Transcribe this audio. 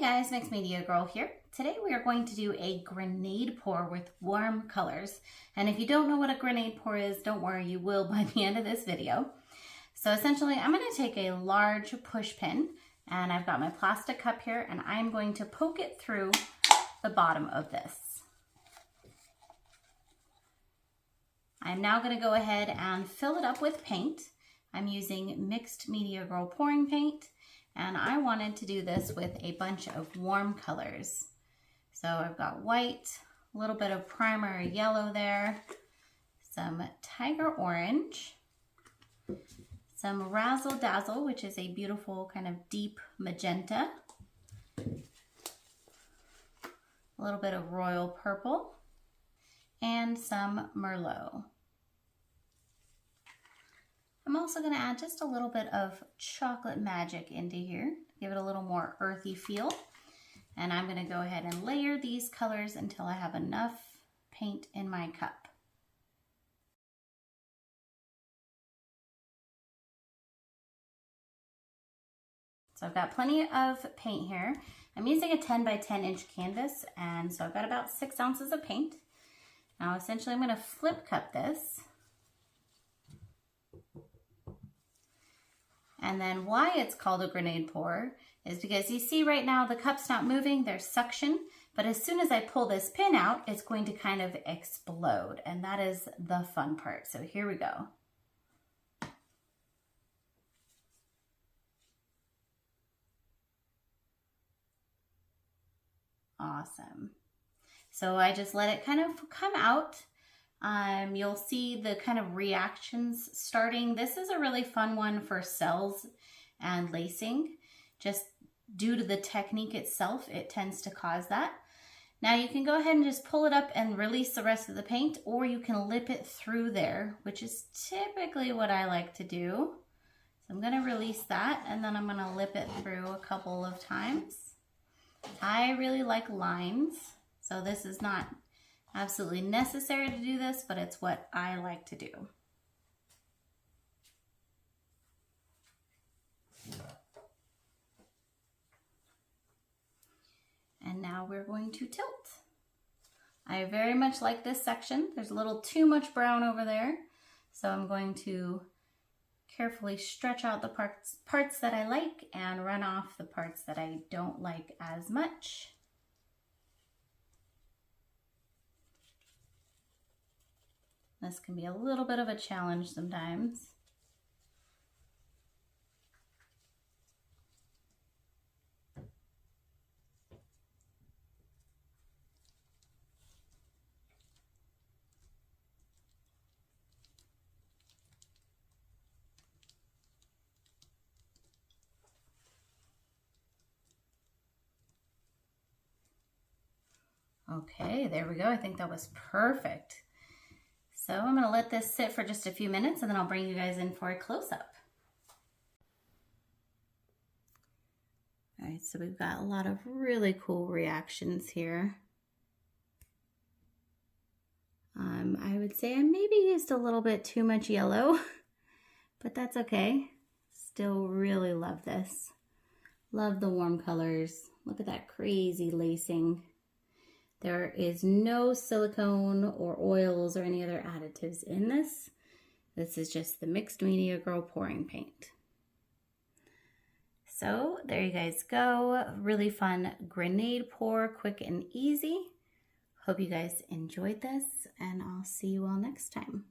guys, Mixed Media Girl here. Today we are going to do a grenade pour with warm colors. And if you don't know what a grenade pour is, don't worry, you will by the end of this video. So essentially, I'm going to take a large push pin, and I've got my plastic cup here, and I'm going to poke it through the bottom of this. I'm now going to go ahead and fill it up with paint. I'm using Mixed Media Girl pouring paint. And I wanted to do this with a bunch of warm colors. So I've got white, a little bit of primary yellow there, some tiger orange, some razzle dazzle, which is a beautiful kind of deep magenta, a little bit of royal purple, and some merlot. I'm also going to add just a little bit of chocolate magic into here, give it a little more earthy feel. And I'm going to go ahead and layer these colors until I have enough paint in my cup. So I've got plenty of paint here. I'm using a 10 by 10 inch canvas, and so I've got about 6 ounces of paint. Now essentially I'm going to flip cup this. And then why it's called a grenade pour is because you see right now the cup's not moving, there's suction, but as soon as I pull this pin out, it's going to kind of explode, and that is the fun part. So here we go. Awesome. So I just let it kind of come out. You'll see the kind of reactions starting. This is a really fun one for cells and lacing. Just due to the technique itself, it tends to cause that. Now you can go ahead and just pull it up and release the rest of the paint, or you can lip it through there, which is typically what I like to do. So I'm going to release that, and then I'm going to lip it through a couple of times. I really like lines, so this is not absolutely necessary to do this, but it's what I like to do. And now we're going to tilt. I very much like this section. There's a little too much brown over there, so I'm going to carefully stretch out the parts that I like and run off the parts that I don't like as much. This can be a little bit of a challenge sometimes. Okay, there we go. I think that was perfect. So I'm going to let this sit for just a few minutes, and then I'll bring you guys in for a close-up. All right, so we've got a lot of really cool reactions here. I would say I maybe used a little bit too much yellow, but that's okay. Still really love this. Love the warm colors. Look at that crazy lacing. There is no silicone or oils or any other additives in this. This is just the Mixed Media Girl pouring paint. So there you guys go. Really fun grenade pour, quick and easy. Hope you guys enjoyed this, and I'll see you all next time.